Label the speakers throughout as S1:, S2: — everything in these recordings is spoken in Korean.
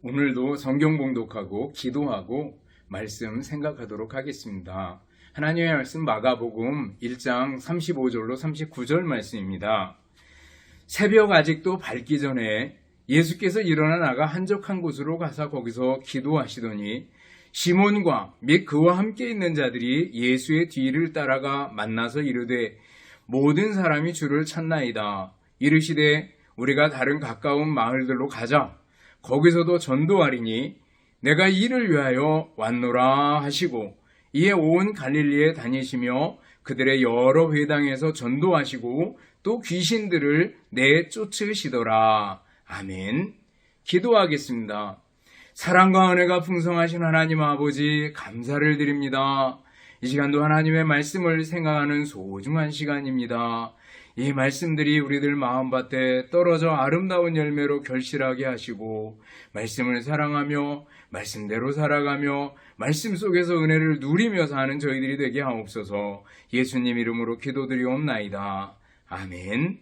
S1: 오늘도 성경 봉독하고 기도하고 말씀 생각하도록 하겠습니다. 하나님의 말씀 마가복음 1장 35절로 39절 말씀입니다. 새벽 아직도 밝기 전에 예수께서 일어나 나가 한적한 곳으로 가서 거기서 기도하시더니 시몬과 및 그와 함께 있는 자들이 예수의 뒤를 따라가 만나서 이르되 모든 사람이 주를 찾나이다. 이르시되 우리가 다른 가까운 마을들로 가자. 거기서도 전도하리니 내가 이를 위하여 왔노라 하시고 이에 온 갈릴리에 다니시며 그들의 여러 회당에서 전도하시고 또 귀신들을 내쫓으시더라. 아멘. 기도하겠습니다. 사랑과 은혜가 풍성하신 하나님 아버지 감사를 드립니다. 이 시간도 하나님의 말씀을 생각하는 소중한 시간입니다. 이 말씀들이 우리들 마음밭에 떨어져 아름다운 열매로 결실하게 하시고 말씀을 사랑하며 말씀대로 살아가며 말씀 속에서 은혜를 누리며 사는 저희들이 되게 하옵소서. 예수님 이름으로 기도드리옵나이다. 아멘.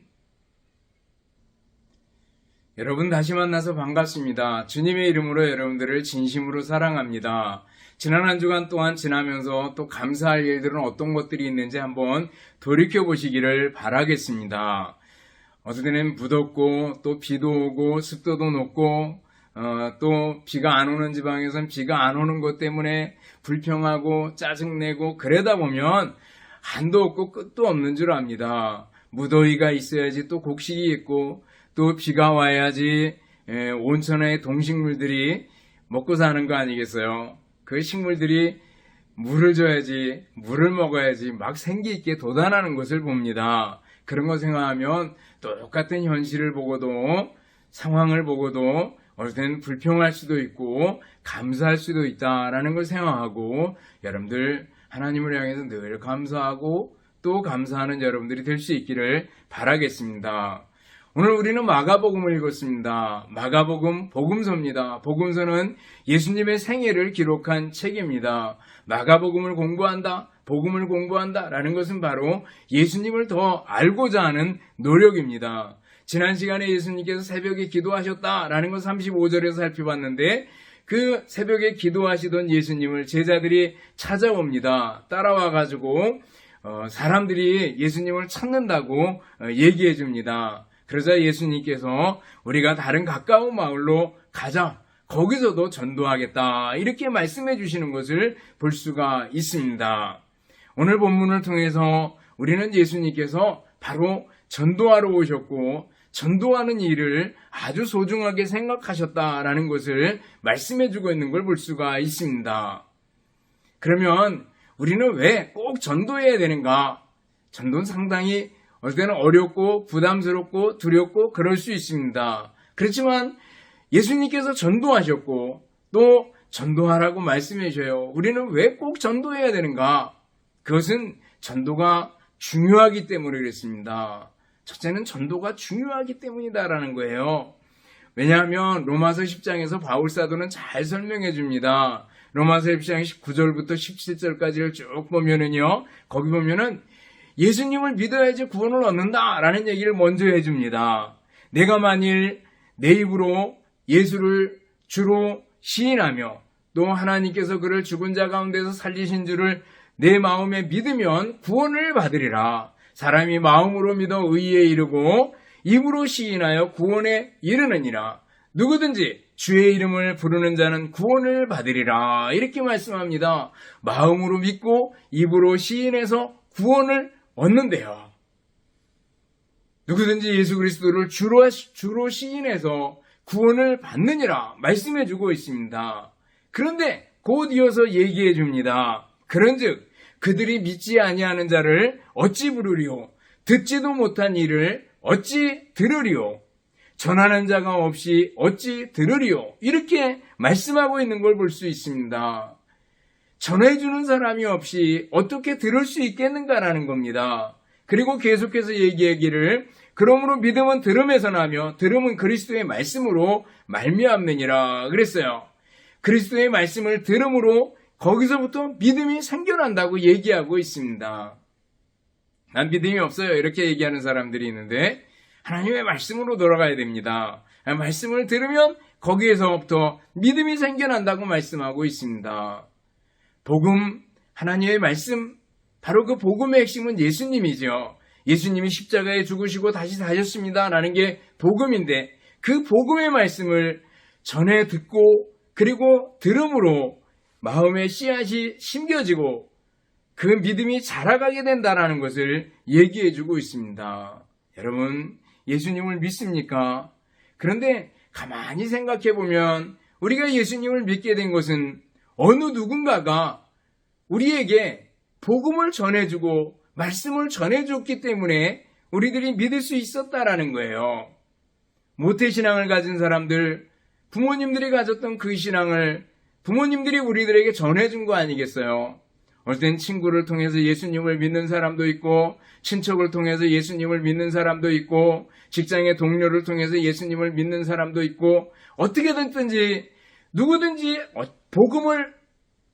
S1: 여러분 다시 만나서 반갑습니다. 주님의 이름으로 여러분들을 진심으로 사랑합니다. 지난 한 주간 동안 지나면서 또 감사할 일들은 어떤 것들이 있는지 한번 돌이켜보시기를 바라겠습니다. 어떤 때는 무덥고 또 비도 오고 습도도 높고 또 비가 안 오는 지방에선 비가 안 오는 것 때문에 불평하고 짜증내고 그러다 보면 한도 없고 끝도 없는 줄 압니다. 무더위가 있어야지 또 곡식이 있고 또 비가 와야지 온천의 동식물들이 먹고 사는 거 아니겠어요? 그 식물들이 물을 줘야지, 물을 먹어야지 막 생기 있게 돋아나는 것을 봅니다. 그런 거 생각하면 똑같은 현실을 보고도 상황을 보고도 어느 때는 불평할 수도 있고 감사할 수도 있다라는 걸 생각하고 여러분들 하나님을 향해서 늘 감사하고 또 감사하는 여러분들이 될 수 있기를 바라겠습니다. 오늘 우리는 마가복음을 읽었습니다. 마가복음 복음서입니다. 복음서는 예수님의 생애를 기록한 책입니다. 마가복음을 공부한다, 복음을 공부한다 라는 것은 바로 예수님을 더 알고자 하는 노력입니다. 지난 시간에 예수님께서 새벽에 기도하셨다라는 것 35절에서 살펴봤는데 그 새벽에 기도하시던 예수님을 제자들이 찾아옵니다. 따라와가지고 사람들이 예수님을 찾는다고 얘기해 줍니다. 그러자 예수님께서 우리가 다른 가까운 마을로 가자. 거기서도 전도하겠다. 이렇게 말씀해 주시는 것을 볼 수가 있습니다. 오늘 본문을 통해서 우리는 예수님께서 바로 전도하러 오셨고 전도하는 일을 아주 소중하게 생각하셨다라는 것을 말씀해 주고 있는 걸 볼 수가 있습니다. 그러면 우리는 왜 꼭 전도해야 되는가? 전도는 상당히 어떨 때는 어렵고 부담스럽고 두렵고 그럴 수 있습니다. 그렇지만 예수님께서 전도하셨고 또 전도하라고 말씀해 주셔요. 우리는 왜 꼭 전도해야 되는가? 그것은 전도가 중요하기 때문에 그렇습니다. 첫째는 전도가 중요하기 때문이다라는 거예요. 왜냐하면 로마서 10장에서 바울사도는 잘 설명해 줍니다. 로마서 10장 9절부터 17절까지를 쭉 보면은요. 거기 보면은 예수님을 믿어야지 구원을 얻는다라는 얘기를 먼저 해줍니다. 내가 만일 내 입으로 예수를 주로 시인하며 또 하나님께서 그를 죽은 자 가운데서 살리신 줄을 내 마음에 믿으면 구원을 받으리라. 사람이 마음으로 믿어 의에 이르고 입으로 시인하여 구원에 이르느니라. 누구든지 주의 이름을 부르는 자는 구원을 받으리라. 이렇게 말씀합니다. 마음으로 믿고 입으로 시인해서 구원을 얻는데요. 누구든지 예수 그리스도를 주로 시인해서 구원을 받느니라 말씀해 주고 있습니다. 그런데 곧 이어서 얘기해 줍니다. 그런즉 그들이 믿지 아니하는 자를 어찌 부르리요? 듣지도 못한 이를 어찌 들으리요? 전하는 자가 없이 어찌 들으리요? 이렇게 말씀하고 있는 걸 볼 수 있습니다. 전해주는 사람이 없이 어떻게 들을 수 있겠는가라는 겁니다. 그리고 계속해서 얘기하기를 그러므로 믿음은 들음에서 나며 들음은 그리스도의 말씀으로 말미암느니라 그랬어요. 그리스도의 말씀을 들음으로 거기서부터 믿음이 생겨난다고 얘기하고 있습니다. 난 믿음이 없어요 이렇게 얘기하는 사람들이 있는데 하나님의 말씀으로 돌아가야 됩니다. 말씀을 들으면 거기에서부터 믿음이 생겨난다고 말씀하고 있습니다. 복음, 하나님의 말씀, 바로 그 복음의 핵심은 예수님이죠. 예수님이 십자가에 죽으시고 다시 사셨습니다 라는 게 복음인데, 그 복음의 말씀을 전해 듣고 그리고 들음으로 마음의 씨앗이 심겨지고 그 믿음이 자라가게 된다는 것을 얘기해 주고 있습니다. 여러분, 예수님을 믿습니까? 그런데 가만히 생각해 보면 우리가 예수님을 믿게 된 것은 어느 누군가가 우리에게 복음을 전해주고 말씀을 전해줬기 때문에 우리들이 믿을 수 있었다라는 거예요. 모태신앙을 가진 사람들, 부모님들이 가졌던 그 신앙을 부모님들이 우리들에게 전해준 거 아니겠어요? 어떤 땐 친구를 통해서 예수님을 믿는 사람도 있고, 친척을 통해서 예수님을 믿는 사람도 있고, 직장의 동료를 통해서 예수님을 믿는 사람도 있고, 어떻게 됐든지 누구든지 복음을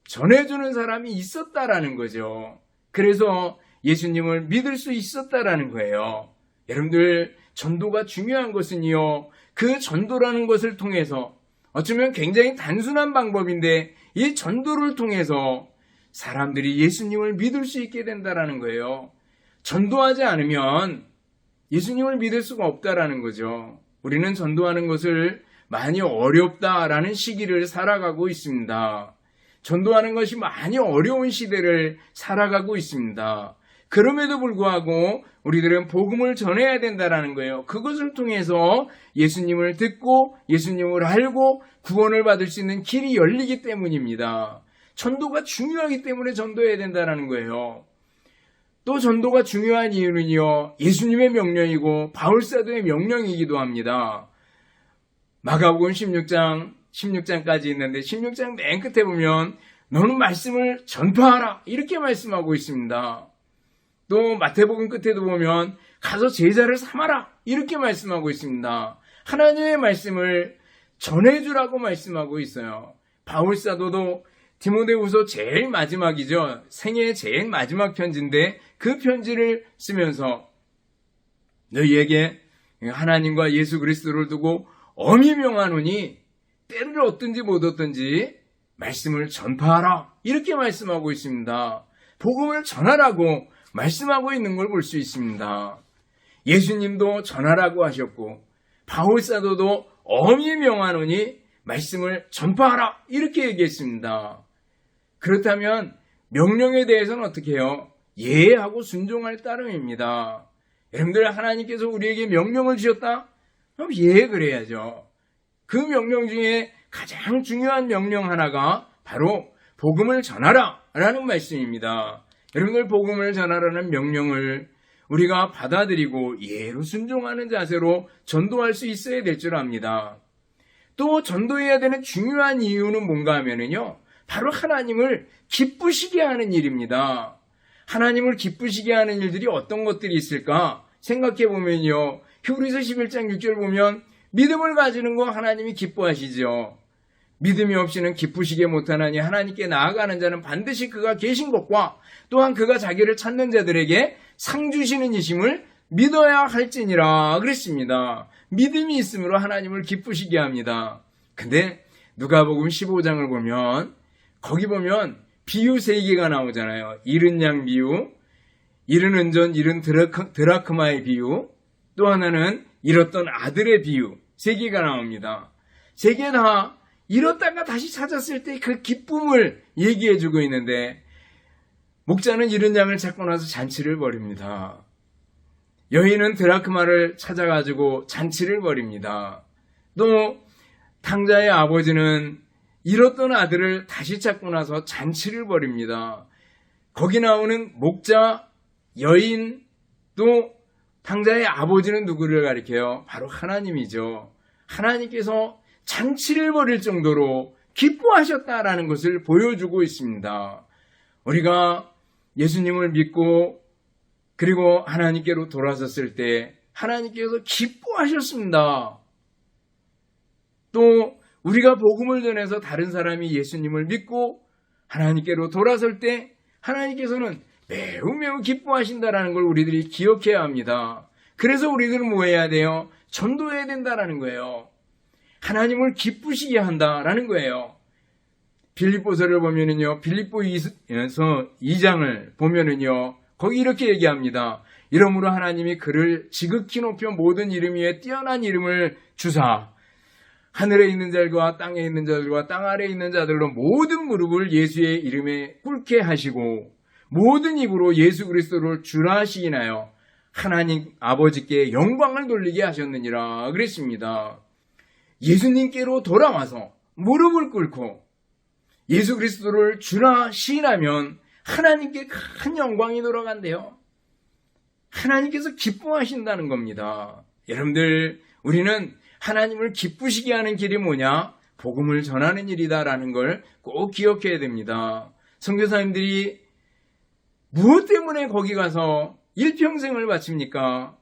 S1: 전해주는 사람이 있었다라는 거죠. 그래서 예수님을 믿을 수 있었다라는 거예요. 여러분들, 전도가 중요한 것은요, 그 전도라는 것을 통해서 어쩌면 굉장히 단순한 방법인데 이 전도를 통해서 사람들이 예수님을 믿을 수 있게 된다라는 거예요. 전도하지 않으면 예수님을 믿을 수가 없다라는 거죠. 우리는 전도하는 것을 많이 어렵다라는 시기를 살아가고 있습니다. 전도하는 것이 많이 어려운 시대를 살아가고 있습니다. 그럼에도 불구하고 우리들은 복음을 전해야 된다라는 거예요. 그것을 통해서 예수님을 듣고 예수님을 알고 구원을 받을 수 있는 길이 열리기 때문입니다. 전도가 중요하기 때문에 전도해야 된다라는 거예요. 또 전도가 중요한 이유는요, 예수님의 명령이고 바울사도의 명령이기도 합니다. 마가복음 16장까지 있는데 16장 맨 끝에 보면 너는 말씀을 전파하라 이렇게 말씀하고 있습니다. 또 마태복음 끝에도 보면 가서 제자를 삼아라 이렇게 말씀하고 있습니다. 하나님의 말씀을 전해주라고 말씀하고 있어요. 바울사도도 디모데후서 제일 마지막이죠. 생애의 제일 마지막 편지인데 그 편지를 쓰면서 너희에게 하나님과 예수 그리스도를 두고 엄히 명하노니 때를 얻든지 못 얻든지 말씀을 전파하라 이렇게 말씀하고 있습니다. 복음을 전하라고 말씀하고 있는 걸 볼 수 있습니다. 예수님도 전하라고 하셨고 바울사도도 엄히 명하노니 말씀을 전파하라 이렇게 얘기했습니다. 그렇다면 명령에 대해서는 어떻게 해요? 예하고 순종할 따름입니다. 여러분들, 하나님께서 우리에게 명령을 주셨다? 그럼 예를 해야죠. 그 명령 중에 가장 중요한 명령 하나가 바로 복음을 전하라 라는 말씀입니다. 여러분들, 복음을 전하라는 명령을 우리가 받아들이고 예로 순종하는 자세로 전도할 수 있어야 될 줄 압니다. 또 전도해야 되는 중요한 이유는 뭔가 하면은요, 바로 하나님을 기쁘시게 하는 일입니다. 하나님을 기쁘시게 하는 일들이 어떤 것들이 있을까 생각해 보면요, 히브리서 11장 6절 보면 믿음을 가지는 거 하나님이 기뻐하시죠. 믿음이 없이는 기쁘시게 못하나니 하나님께 나아가는 자는 반드시 그가 계신 것과 또한 그가 자기를 찾는 자들에게 상 주시는 이심을 믿어야 할지니라 그랬습니다. 믿음이 있으므로 하나님을 기쁘시게 합니다. 근데 누가복음 15장을 보면 거기 보면 비유 3개가 나오잖아요. 잃은 양 비유, 잃은 은전, 잃은 드라크마의 비유, 또 하나는 잃었던 아들의 비유 3개가 나옵니다. 3개 다 잃었다가 다시 찾았을 때 그 기쁨을 얘기해주고 있는데 목자는 잃은 양을 찾고 나서 잔치를 벌입니다. 여인은 드라크마를 찾아가지고 잔치를 벌입니다. 또 탕자의 아버지는 잃었던 아들을 다시 찾고 나서 잔치를 벌입니다. 거기 나오는 목자, 여인, 또 탕자의 아버지는 누구를 가리켜요? 바로 하나님이죠. 하나님께서 잔치를 벌일 정도로 기뻐하셨다라는 것을 보여주고 있습니다. 우리가 예수님을 믿고 그리고 하나님께로 돌아섰을 때 하나님께서 기뻐하셨습니다. 또 우리가 복음을 전해서 다른 사람이 예수님을 믿고 하나님께로 돌아설 때 하나님께서는 매우 기뻐하신다라는 걸 우리들이 기억해야 합니다. 그래서 우리들은 뭐 해야 돼요? 전도해야 된다라는 거예요. 하나님을 기쁘시게 한다라는 거예요. 빌립보서를 보면은요, 빌립보서 2장을 보면은요, 거기 이렇게 얘기합니다. 이러므로 하나님이 그를 지극히 높여 모든 이름 위에 뛰어난 이름을 주사 하늘에 있는 자들과 땅에 있는 자들과 땅 아래에 있는 자들로 모든 무릎을 예수의 이름에 꿇게 하시고 모든 입으로 예수 그리스도를 주라 하시나요 하나님 아버지께 영광을 돌리게 하셨느니라 그랬습니다. 예수님께로 돌아와서 무릎을 꿇고 예수 그리스도를 주라 시인하면 하나님께 큰 영광이 돌아간대요. 하나님께서 기뻐하신다는 겁니다. 여러분들, 우리는 하나님을 기쁘시게 하는 길이 뭐냐? 복음을 전하는 일이다라는 걸 꼭 기억해야 됩니다. 선교사님들이 무엇 때문에 거기 가서 일평생을 바칩니까?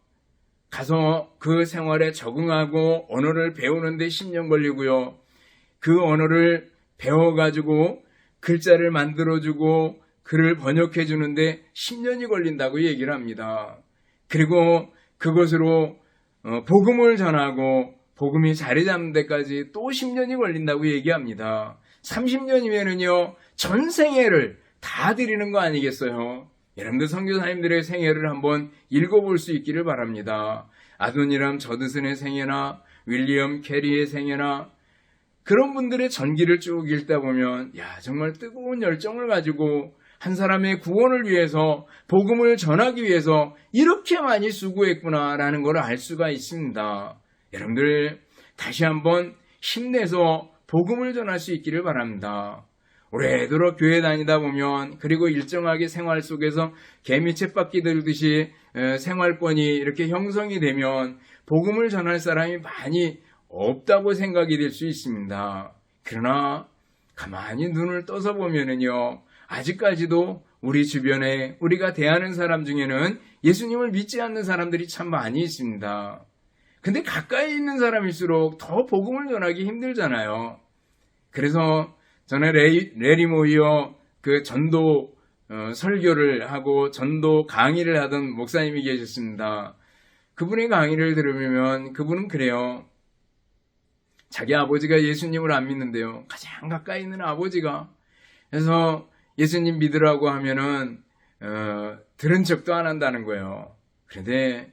S1: 가서 그 생활에 적응하고 언어를 배우는데 10년 걸리고요. 그 언어를 배워가지고 글자를 만들어주고 글을 번역해 주는데 10년이 걸린다고 얘기를 합니다. 그리고 그것으로 복음을 전하고 복음이 자리 잡는 데까지 또 10년이 걸린다고 얘기합니다. 30년이면은요, 전 생애를 다 드리는 거 아니겠어요? 여러분들 선교사님들의 생애를 한번 읽어볼 수 있기를 바랍니다. 아도니람 저드슨의 생애나 윌리엄 캐리의 생애나 그런 분들의 전기를 쭉 읽다 보면 정말 뜨거운 열정을 가지고 한 사람의 구원을 위해서 복음을 전하기 위해서 이렇게 많이 수고했구나라는 걸 알 수가 있습니다. 여러분들 다시 한번 힘내서 복음을 전할 수 있기를 바랍니다. 오래도록 교회 다니다 보면 그리고 일정하게 생활 속에서 개미 쳇바퀴 들듯이 생활권이 이렇게 형성이 되면 복음을 전할 사람이 많이 없다고 생각이 될 수 있습니다. 그러나 가만히 눈을 떠서 보면은요, 아직까지도 우리 주변에 우리가 대하는 사람 중에는 예수님을 믿지 않는 사람들이 참 많이 있습니다. 근데 가까이 있는 사람일수록 더 복음을 전하기 힘들잖아요. 그래서 저는 레리 모이어 그 전도 설교를 하고 전도 강의를 하던 목사님이 계셨습니다. 그분의 강의를 들으면 그분은 그래요. 자기 아버지가 예수님을 안 믿는데요. 가장 가까이 있는 아버지가. 그래서 예수님 믿으라고 하면은 들은 척도 안 한다는 거예요. 그런데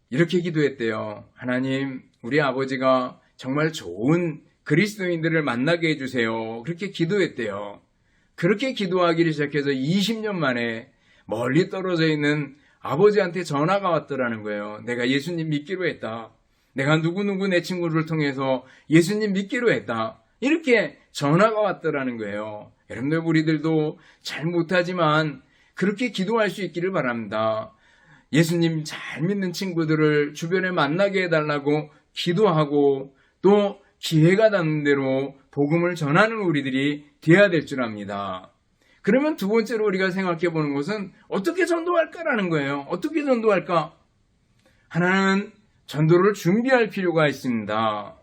S1: 이렇게 기도했대요. 하나님, 우리 아버지가 정말 좋은 그리스도인들을 만나게 해주세요. 그렇게 기도했대요. 그렇게 기도하기를 시작해서 20년 만에 멀리 떨어져 있는 아버지한테 전화가 왔더라는 거예요. 내가 예수님 믿기로 했다. 내가 누구누구 내 친구를 통해서 예수님 믿기로 했다. 이렇게 전화가 왔더라는 거예요. 여러분들, 우리들도 잘 못하지만 그렇게 기도할 수 있기를 바랍니다. 예수님 잘 믿는 친구들을 주변에 만나게 해달라고 기도하고 또 기회가 닿는 대로 복음을 전하는 우리들이 되어야 될 줄 압니다. 그러면 두 번째로 우리가 생각해 보는 것은 어떻게 전도할까라는 거예요. 어떻게 전도할까? 하나는 전도를 준비할 필요가 있습니다.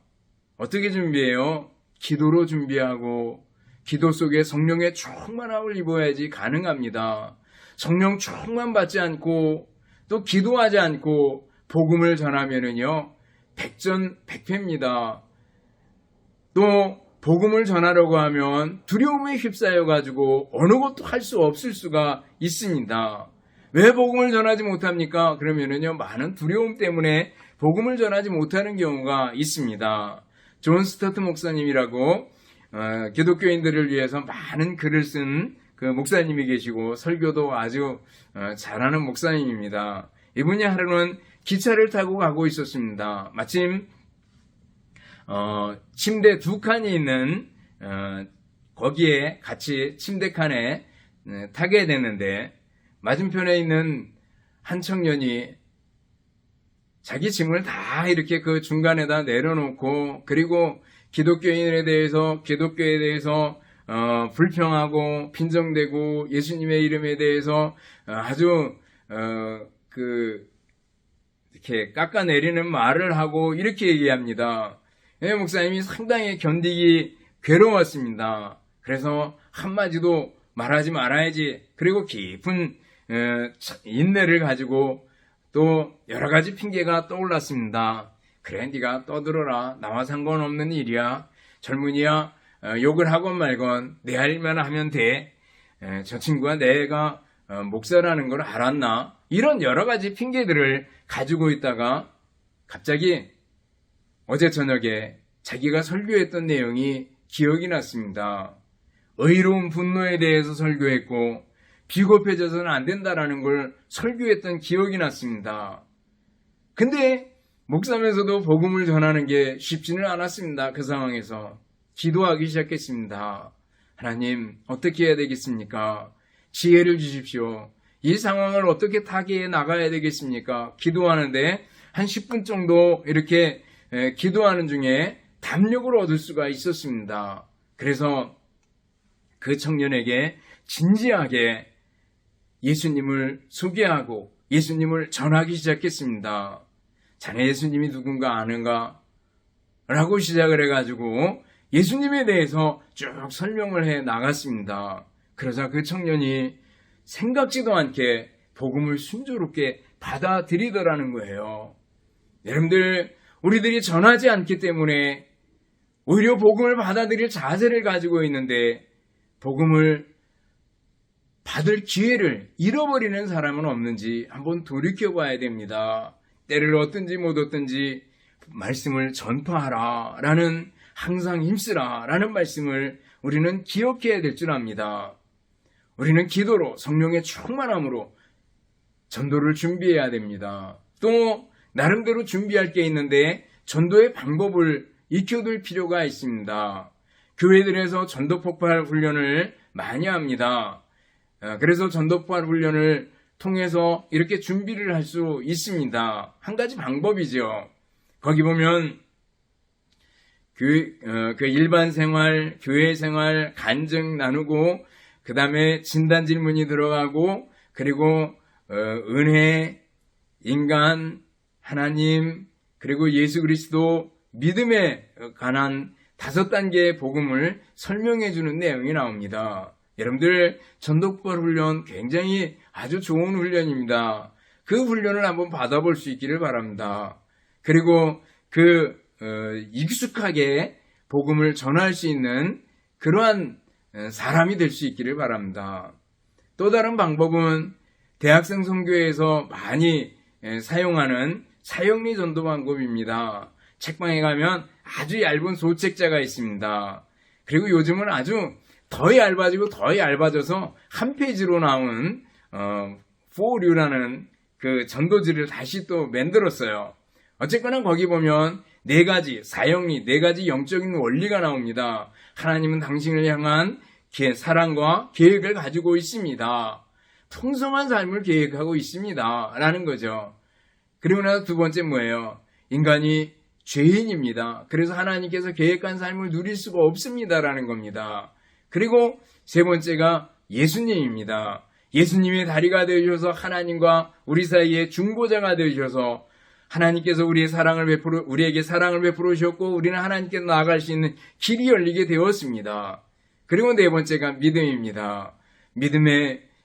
S1: 어떻게 준비해요? 기도로 준비하고 기도 속에 성령의 충만함을 입어야지 가능합니다. 성령 충만 받지 않고 또 기도하지 않고 복음을 전하면은요, 백전백패입니다. 또 복음을 전하려고 하면 두려움에 휩싸여 가지고 어느 것도 할 수 없을 수가 있습니다. 왜 복음을 전하지 못합니까? 그러면은요, 많은 두려움 때문에 복음을 전하지 못하는 경우가 있습니다. 존 스타트 목사님이라고 기독교인들을 위해서 많은 글을 쓴 그 목사님이 계시고 설교도 아주 잘하는 목사님입니다. 이분이 하루는 기차를 타고 가고 있었습니다. 마침 침대 두 칸이 있는 거기에 같이 침대 칸에 타게 됐는데 맞은편에 있는 한 청년이 자기 짐을 다 이렇게 그 중간에다 내려놓고 그리고 기독교에 대해서 불평하고 빈정대고 예수님의 이름에 대해서 아주 이렇게 깎아내리는 말을 하고 이렇게 얘기합니다. 목사님이 상당히 견디기 괴로웠습니다. 그래서 한마디도 말하지 말아야지. 그리고 깊은 인내를 가지고 또 여러 가지 핑계가 떠올랐습니다. 그래, 네가 떠들어라. 나와 상관없는 일이야. 젊은이야, 욕을 하건 말건 내 할 일만 하면 돼. 저 친구가 내가 목사라는 걸 알았나? 이런 여러 가지 핑계들을 가지고 있다가 갑자기 어제 저녁에 자기가 설교했던 내용이 기억이 났습니다. 의로운 분노에 대해서 설교했고 비겁해져서는 안 된다라는 걸 설교했던 기억이 났습니다. 근데 목사면서도 복음을 전하는 게 쉽지는 않았습니다. 그 상황에서 기도하기 시작했습니다. 하나님, 어떻게 해야 되겠습니까? 지혜를 주십시오. 이 상황을 어떻게 타개해 나가야 되겠습니까? 기도하는데 한 10분 정도 이렇게 기도하는 중에 담력을 얻을 수가 있었습니다. 그래서 그 청년에게 진지하게 예수님을 소개하고 예수님을 전하기 시작했습니다. 자네 예수님이 누군가 아는가? 라고 시작을 해가지고 예수님에 대해서 쭉 설명을 해 나갔습니다. 그러자 그 청년이 생각지도 않게 복음을 순조롭게 받아들이더라는 거예요. 여러분들, 우리들이 전하지 않기 때문에 오히려 복음을 받아들일 자세를 가지고 있는데 복음을 받을 기회를 잃어버리는 사람은 없는지 한번 돌이켜봐야 됩니다. 때를 얻든지 못 얻든지 말씀을 전파하라 라는, 항상 힘쓰라 라는 말씀을 우리는 기억해야 될 줄 압니다. 우리는 기도로, 성령의 충만함으로 전도를 준비해야 됩니다. 또 나름대로 준비할 게 있는데 전도의 방법을 익혀둘 필요가 있습니다. 교회들에서 전도 폭발 훈련을 많이 합니다. 그래서 전도 폭발 훈련을 통해서 이렇게 준비를 할 수 있습니다. 한 가지 방법이죠. 거기 보면 그 일반 생활, 교회 생활, 간증 나누고 그 다음에 진단 질문이 들어가고 그리고 은혜, 인간, 하나님, 그리고 예수 그리스도, 믿음에 관한 5단계의 복음을 설명해 주는 내용이 나옵니다. 여러분들, 전도폭발 훈련 굉장히 아주 좋은 훈련입니다. 그 훈련을 한번 받아볼 수 있기를 바랍니다. 그리고 익숙하게 복음을 전할 수 있는 그러한 사람이 될 수 있기를 바랍니다. 또 다른 방법은 대학생 선교회에서 많이 사용하는 사형리 전도 방법입니다. 책방에 가면 아주 얇은 소책자가 있습니다. 그리고 요즘은 아주 더 얇아지고 더 얇아져서 한 페이지로 나온 포류라는 그 전도지를 다시 또 만들었어요. 어쨌거나 거기 보면 4가지 사형리, 4가지 영적인 원리가 나옵니다. 하나님은 당신을 향한 사랑과 계획을 가지고 있습니다. 풍성한 삶을 계획하고 있습니다. 라는 거죠. 그리고 나서 2번째 뭐예요? 인간이 죄인입니다. 그래서 하나님께서 계획한 삶을 누릴 수가 없습니다. 라는 겁니다. 그리고 3번째가 예수님입니다. 예수님의 다리가 되어주셔서 하나님과 우리 사이에 중보자가 되어주셔서 하나님께서 우리에게 사랑을 베풀어 주셨고 우리는 하나님께 나아갈 수 있는 길이 열리게 되었습니다. 그리고 4번째가 믿음입니다.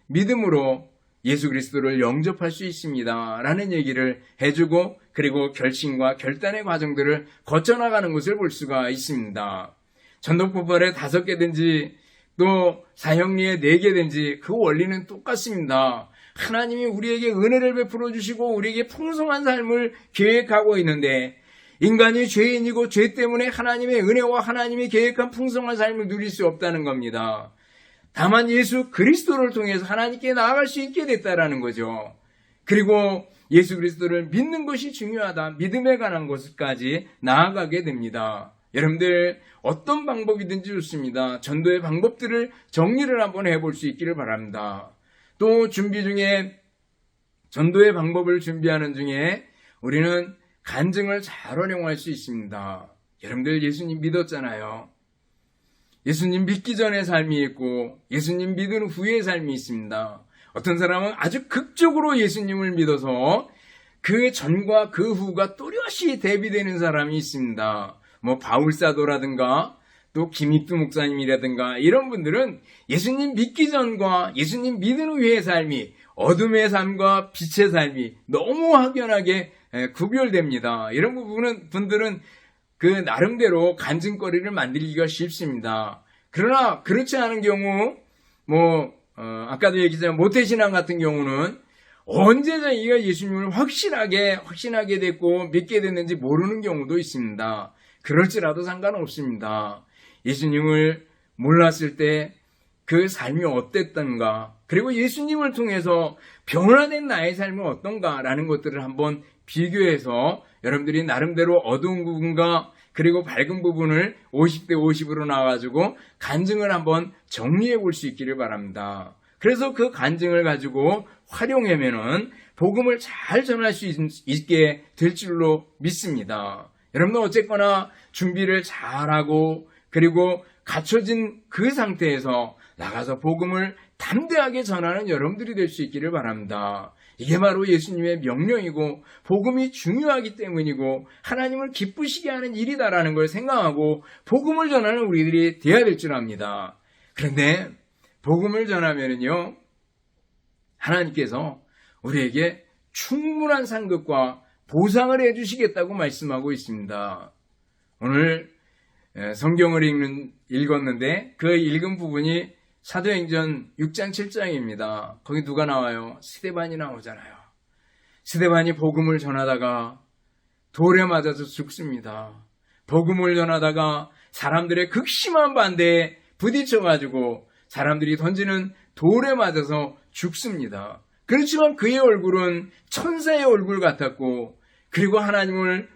S1: 믿음으로 예수 그리스도를 영접할 수 있습니다. 라는 얘기를 해주고 그리고 결심과 결단의 과정들을 거쳐나가는 것을 볼 수가 있습니다. 전도폭발에 5개든지 또 사형리에 4개든지 그 원리는 똑같습니다. 하나님이 우리에게 은혜를 베풀어 주시고 우리에게 풍성한 삶을 계획하고 있는데 인간이 죄인이고 죄 때문에 하나님의 은혜와 하나님이 계획한 풍성한 삶을 누릴 수 없다는 겁니다. 다만 예수 그리스도를 통해서 하나님께 나아갈 수 있게 됐다라는 거죠. 그리고 예수 그리스도를 믿는 것이 중요하다. 믿음에 관한 것까지 나아가게 됩니다. 여러분들 어떤 방법이든지 좋습니다. 전도의 방법들을 정리를 한번 해볼 수 있기를 바랍니다. 또 준비 중에 전도의 방법을 준비하는 중에 우리는 간증을 잘 활용할 수 있습니다. 여러분들 예수님 믿었잖아요. 예수님 믿기 전의 삶이 있고 예수님 믿은 후의 삶이 있습니다. 어떤 사람은 아주 극적으로 예수님을 믿어서 그 전과 그 후가 또렷이 대비되는 사람이 있습니다. 바울사도라든가 또 김익두 목사님이라든가 이런 분들은 예수님 믿기 전과 예수님 믿은 후의 삶이 어둠의 삶과 빛의 삶이 너무 확연하게 구별됩니다. 이런 분들은 그 나름대로 간증거리를 만들기가 쉽습니다. 그러나 그렇지 않은 경우 아까도 얘기했지만 모태신앙 같은 경우는 언제 자기가 예수님을 확신하게 됐고 믿게 됐는지 모르는 경우도 있습니다. 그럴지라도 상관없습니다. 예수님을 몰랐을 때 그 삶이 어땠던가, 그리고 예수님을 통해서 변화된 나의 삶은 어떤가라는 것들을 한번 비교해서 여러분들이 나름대로 어두운 부분과 그리고 밝은 부분을 50대 50으로 나와가지고 간증을 한번 정리해 볼 수 있기를 바랍니다. 그래서 그 간증을 가지고 활용하면은 복음을 잘 전할 수 있게 될 줄로 믿습니다. 여러분들 어쨌거나 준비를 잘하고 그리고 갖춰진 그 상태에서 나가서 복음을 담대하게 전하는 여러분들이 될 수 있기를 바랍니다. 이게 바로 예수님의 명령이고 복음이 중요하기 때문이고 하나님을 기쁘시게 하는 일이다라는 걸 생각하고 복음을 전하는 우리들이 되어야 될 줄 압니다. 그런데 복음을 전하면은요, 하나님께서 우리에게 충분한 상급과 보상을 해주시겠다고 말씀하고 있습니다. 오늘 성경을 읽었는데 그 읽은 부분이 사도행전 6장 7장입니다. 거기 누가 나와요? 스데반이 나오잖아요. 스데반이 복음을 전하다가 돌에 맞아서 죽습니다. 복음을 전하다가 사람들의 극심한 반대에 부딪혀가지고 사람들이 던지는 돌에 맞아서 죽습니다. 그렇지만 그의 얼굴은 천사의 얼굴 같았고 그리고 하나님을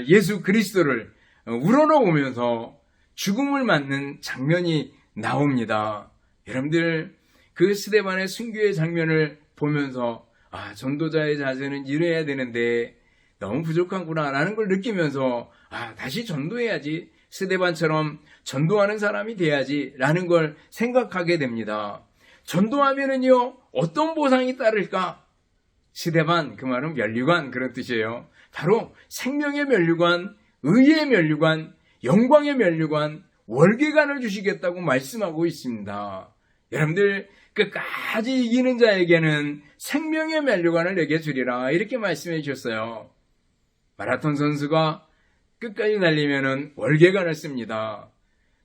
S1: 예수 그리스도를 우러러보면서 죽음을 맞는 장면이 나옵니다. 여러분들 그 스데반의 순교의 장면을 보면서 전도자의 자세는 이래야 되는데 너무 부족하구나 라는 걸 느끼면서 다시 전도해야지, 스데반처럼 전도하는 사람이 돼야지 라는 걸 생각하게 됩니다. 전도하면은요 어떤 보상이 따를까? 스데반, 그 말은 면류관 그런 뜻이에요. 바로 생명의 면류관, 의의 면류관, 영광의 면류관, 월계관을 주시겠다고 말씀하고 있습니다. 여러분들 끝까지 이기는 자에게는 생명의 면류관을 내게 주리라 이렇게 말씀해 주셨어요. 마라톤 선수가 끝까지 달리면은 월계관을 씁니다.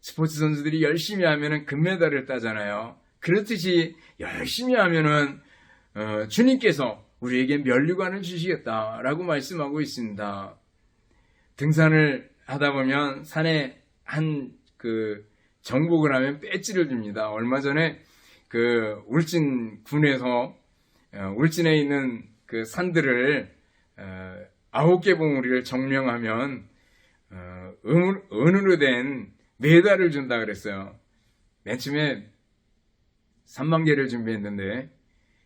S1: 스포츠 선수들이 열심히 하면은 금메달을 따잖아요. 그렇듯이 열심히 하면은 주님께서 우리에게 면류관을 주시겠다라고 말씀하고 있습니다. 등산을 하다 보면 산에 정복을 하면 배지를 줍니다. 얼마 전에 울진 군에서 울진에 있는 그 산들을 9개 봉우리를 정명하면 은으로 된 메달을 준다 그랬어요. 맨 처음에 3만 개를 준비했는데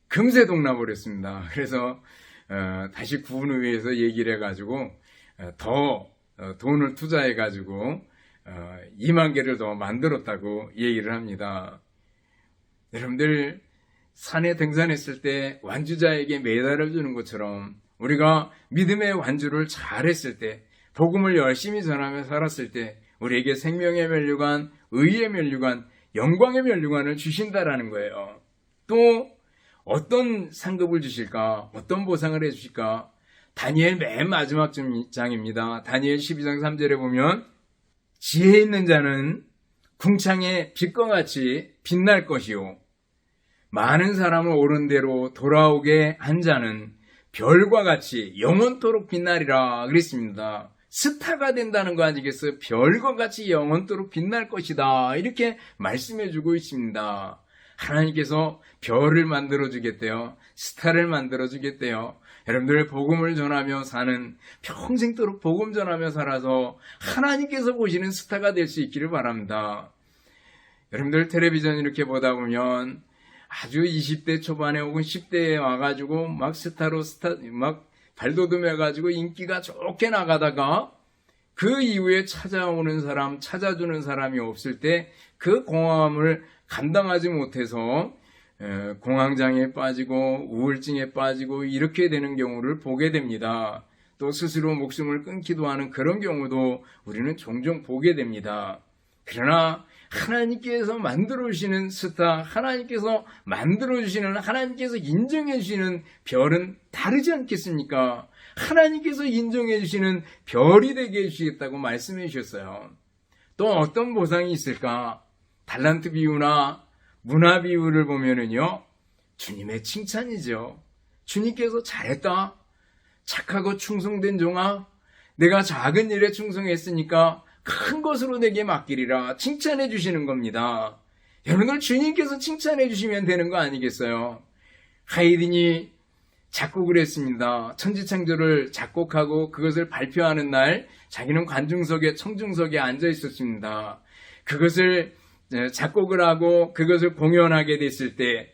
S1: 금세 동나버렸습니다. 그래서 다시 군의회에서 얘기를 해가지고 더 돈을 투자해가지고 2만 개를 더 만들었다고 얘기를 합니다. 여러분들 산에 등산했을 때 완주자에게 메달을 주는 것처럼 우리가 믿음의 완주를 잘했을 때, 복음을 열심히 전하며 살았을 때 우리에게 생명의 면류관, 의의 면류관, 영광의 면류관을 주신다라는 거예요. 또 어떤 상급을 주실까? 어떤 보상을 해주실까? 다니엘 맨 마지막 장입니다. 다니엘 12장 3절에 보면 지혜 있는 자는 궁창의 빛과 같이 빛날 것이요 많은 사람을 옳은 대로 돌아오게 한 자는 별과 같이 영원토록 빛나리라 그랬습니다. 스타가 된다는 거 아니겠어요? 별과 같이 영원토록 빛날 것이다 이렇게 말씀해 주고 있습니다. 하나님께서 별을 만들어 주겠대요. 스타를 만들어 주겠대요. 여러분들 복음을 전하며 사는, 평생도록 복음 전하며 살아서 하나님께서 보시는 스타가 될 수 있기를 바랍니다. 여러분들 텔레비전 이렇게 보다 보면 아주 20대 초반에 혹은 10대에 와가지고 막 막 발돋움해가지고 인기가 좋게 나가다가 그 이후에 찾아주는 사람이 없을 때 그 공허함을 감당하지 못해서 공황장애에 빠지고 우울증에 빠지고 이렇게 되는 경우를 보게 됩니다. 또 스스로 목숨을 끊기도 하는 그런 경우도 우리는 종종 보게 됩니다. 그러나 하나님께서 만들어주시는 스타, 하나님께서 만들어주시는, 하나님께서 인정해주시는 별은 다르지 않겠습니까? 하나님께서 인정해 주시는 별이 되게 해주시겠다고 말씀해 주셨어요. 또 어떤 보상이 있을까? 달란트 비유나 문화 비유를 보면은요, 주님의 칭찬이죠. 주님께서 잘했다. 착하고 충성된 종아, 내가 작은 일에 충성했으니까 큰 것으로 내게 맡기리라. 칭찬해 주시는 겁니다. 여러분들 주님께서 칭찬해 주시면 되는 거 아니겠어요? 하이든이 작곡을 했습니다. 천지창조를 작곡하고 그것을 발표하는 날 자기는 관중석에 청중석에 앉아 있었습니다. 그것을 작곡을 하고 그것을 공연하게 됐을 때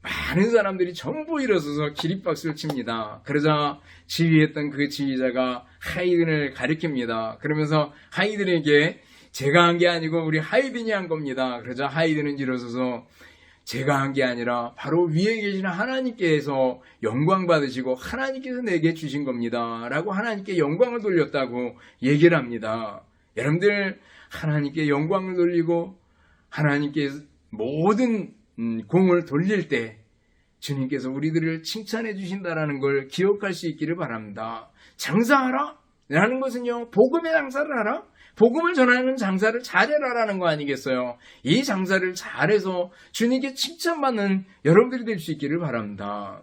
S1: 많은 사람들이 전부 일어서서 기립박수를 칩니다. 그러자 지휘했던 그 지휘자가 하이든을 가리킵니다. 그러면서 하이든에게 제가 한 게 아니고 우리 하이든이 한 겁니다. 그러자 하이든은 일어서서 제가 한 게 아니라 바로 위에 계신 하나님께서 영광 받으시고 하나님께서 내게 주신 겁니다. 라고 하나님께 영광을 돌렸다고 얘기를 합니다. 여러분들 하나님께 영광을 돌리고 하나님께 모든 공을 돌릴 때 주님께서 우리들을 칭찬해 주신다라는 걸 기억할 수 있기를 바랍니다. 장사하라? 라는 것은요, 복음의 장사를 하라? 복음을 전하는 장사를 잘해라라는 거 아니겠어요? 이 장사를 잘해서 주님께 칭찬받는 여러분들이 될 수 있기를 바랍니다.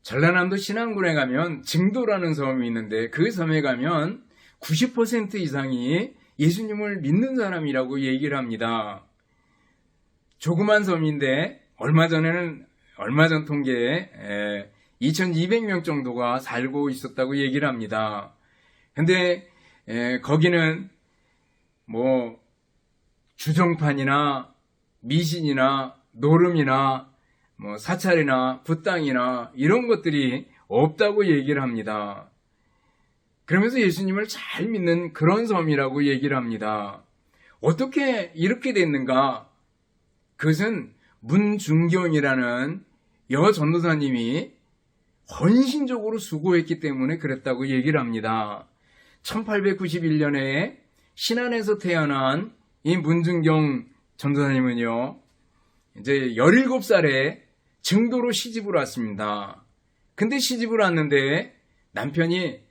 S1: 전라남도 신안군에 가면 증도라는 섬이 있는데 그 섬에 가면 90% 이상이 예수님을 믿는 사람이라고 얘기를 합니다. 조그만 섬인데 얼마 전 통계에 2200명 정도가 살고 있었다고 얘기를 합니다. 근데 거기는 뭐 주정판이나 미신이나 노름이나 뭐 사찰이나 붓당이나 이런 것들이 없다고 얘기를 합니다. 그러면서 예수님을 잘 믿는 그런 섬이라고 얘기를 합니다. 어떻게 이렇게 됐는가? 그것은 문중경이라는 여전도사님이 헌신적으로 수고했기 때문에 그랬다고 얘기를 합니다. 1891년에 신안에서 태어난 이 문중경 전도사님은요, 이제 17살에 증도로 시집을 왔습니다. 근데 시집을 왔는데 남편이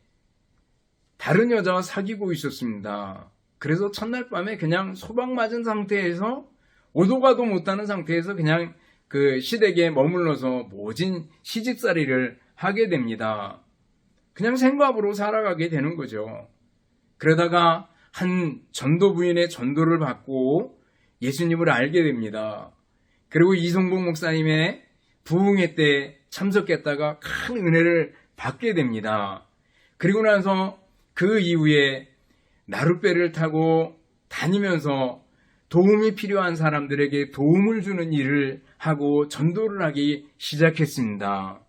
S1: 다른 여자와 사귀고 있었습니다. 그래서 첫날 밤에 그냥 소박 맞은 상태에서 오도 가도 못하는 상태에서 그냥 그 시댁에 머물러서 모진 시집살이를 하게 됩니다. 그냥 생밥으로 살아가게 되는 거죠. 그러다가 한 전도 부인의 전도를 받고 예수님을 알게 됩니다. 그리고 이성복 목사님의 부흥회 때 참석했다가 큰 은혜를 받게 됩니다. 그리고 나서 그 이후에 나룻배를 타고 다니면서 도움이 필요한 사람들에게 도움을 주는 일을 하고 전도를 하기 시작했습니다.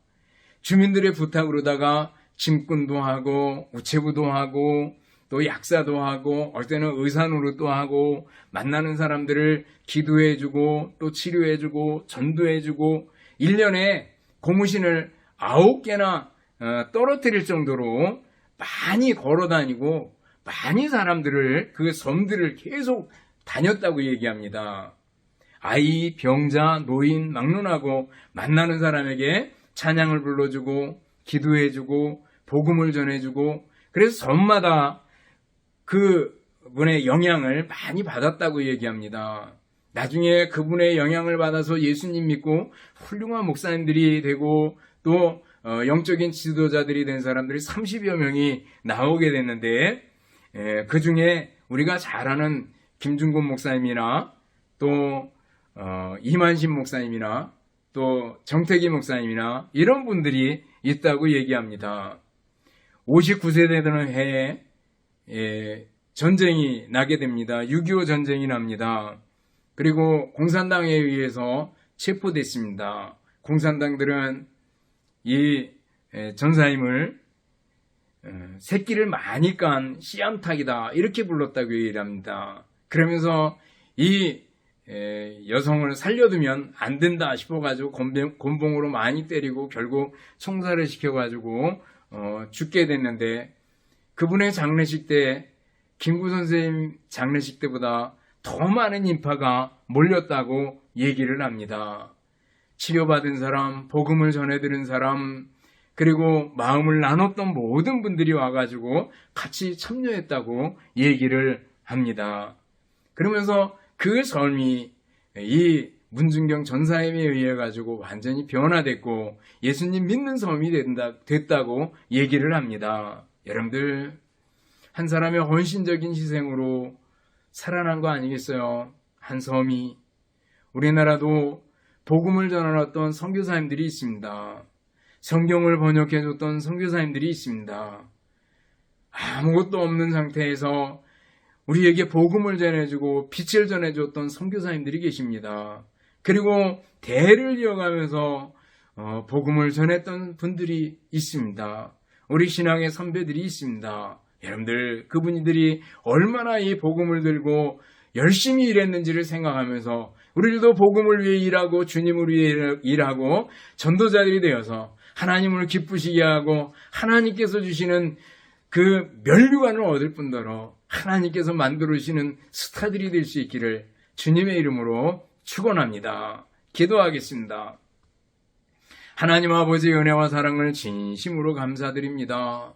S1: 주민들의 부탁으로다가 짐꾼도 하고 우체부도 하고 또 약사도 하고 어떨 때는 의사 노릇도 하고 만나는 사람들을 기도해주고 또 치료해주고 전도해주고 1년에 고무신을 9개나 떨어뜨릴 정도로 많이 걸어다니고 많이 사람들을 그 섬들을 계속 다녔다고 얘기합니다. 아이, 병자, 노인, 막론하고 만나는 사람에게 찬양을 불러주고 기도해주고 복음을 전해주고 그래서 섬마다 그분의 영향을 많이 받았다고 얘기합니다. 나중에 그분의 영향을 받아서 예수님 믿고 훌륭한 목사님들이 되고 또 영적인 지도자들이 된 사람들이 30여 명이 나오게 됐는데 그 중에 우리가 잘 아는 김중곤 목사님이나 또 이만신 목사님이나 또 정태기 목사님이나 이런 분들이 있다고 얘기합니다. 59세 되는 해에 전쟁이 나게 됩니다. 6.25 전쟁이 납니다. 그리고 공산당에 의해서 체포됐습니다. 공산당들은 이 전사님을 새끼를 많이 깐 씨암탉이다 이렇게 불렀다고 얘기를 합니다. 그러면서 이 여성을 살려두면 안 된다 싶어가지고 곤봉으로 많이 때리고 결국 총살을 시켜가지고 죽게 됐는데 그분의 장례식 때 김구 선생님 장례식 때보다 더 많은 인파가 몰렸다고 얘기를 합니다. 치료받은 사람, 복음을 전해드린 사람, 그리고 마음을 나눴던 모든 분들이 와가지고 같이 참여했다고 얘기를 합니다. 그러면서 그 삶이 이 문준경 전사님에 의해 가지고 완전히 변화됐고 예수님 믿는 삶이 됐다고 얘기를 합니다. 여러분들, 한 사람의 헌신적인 희생으로 살아난 거 아니겠어요? 한 섬이. 우리나라도 복음을 전하았던 선교사님들이 있습니다. 성경을 번역해줬던 선교사님들이 있습니다. 아무것도 없는 상태에서 우리에게 복음을 전해주고 빛을 전해줬던 선교사님들이 계십니다. 그리고 대를 이어가면서 복음을 전했던 분들이 있습니다. 우리 신앙의 선배들이 있습니다. 여러분들, 그분들이 얼마나 이 복음을 들고 열심히 일했는지를 생각하면서 우리들도 복음을 위해 일하고 주님을 위해 일하고 전도자들이 되어서 하나님을 기쁘시게 하고 하나님께서 주시는 그 면류관을 얻을 뿐더러 하나님께서 만들어주시는 스타들이 될 수 있기를 주님의 이름으로 축원합니다. 기도하겠습니다. 하나님 아버지의 은혜와 사랑을 진심으로 감사드립니다.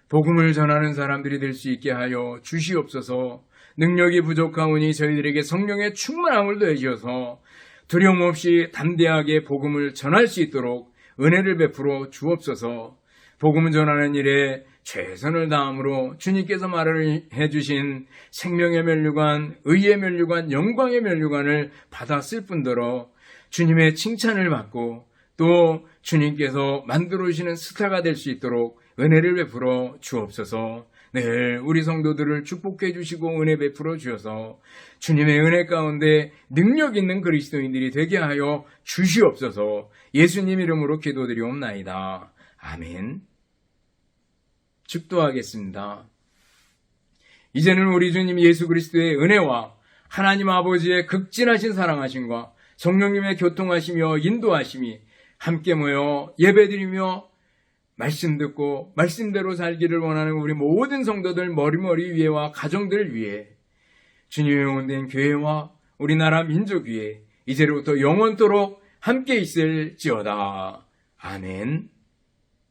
S1: 복음을 전하는 사람들이 될 수 있게 하여 주시옵소서. 능력이 부족하오니 저희들에게 성령의 충만함을 더해주셔서 두려움 없이 담대하게 복음을 전할 수 있도록 은혜를 베풀어 주옵소서. 복음을 전하는 일에 최선을 다함으로 주님께서 말을 해주신 생명의 면류관, 의의 면류관, 영광의 면류관을 받았을 뿐더러 주님의 칭찬을 받고 또 주님께서 만들어 주시는 스타가 될 수 있도록 은혜를 베풀어 주옵소서. 늘 우리 성도들을 축복해 주시고 은혜 베풀어 주셔서 주님의 은혜 가운데 능력 있는 그리스도인들이 되게 하여 주시옵소서. 예수님 이름으로 기도드리옵나이다. 아멘. 축도하겠습니다. 이제는 우리 주님 예수 그리스도의 은혜와 하나님 아버지의 극진하신 사랑하심과 성령님의 교통하시며 인도하심이 함께 모여 예배드리며 말씀 듣고 말씀대로 살기를 원하는 우리 모든 성도들 머리머리 위에와 가정들 위에 주님의 영혼된 교회와 우리나라 민족 위에 이제로부터 영원토록 함께 있을지어다. 아멘.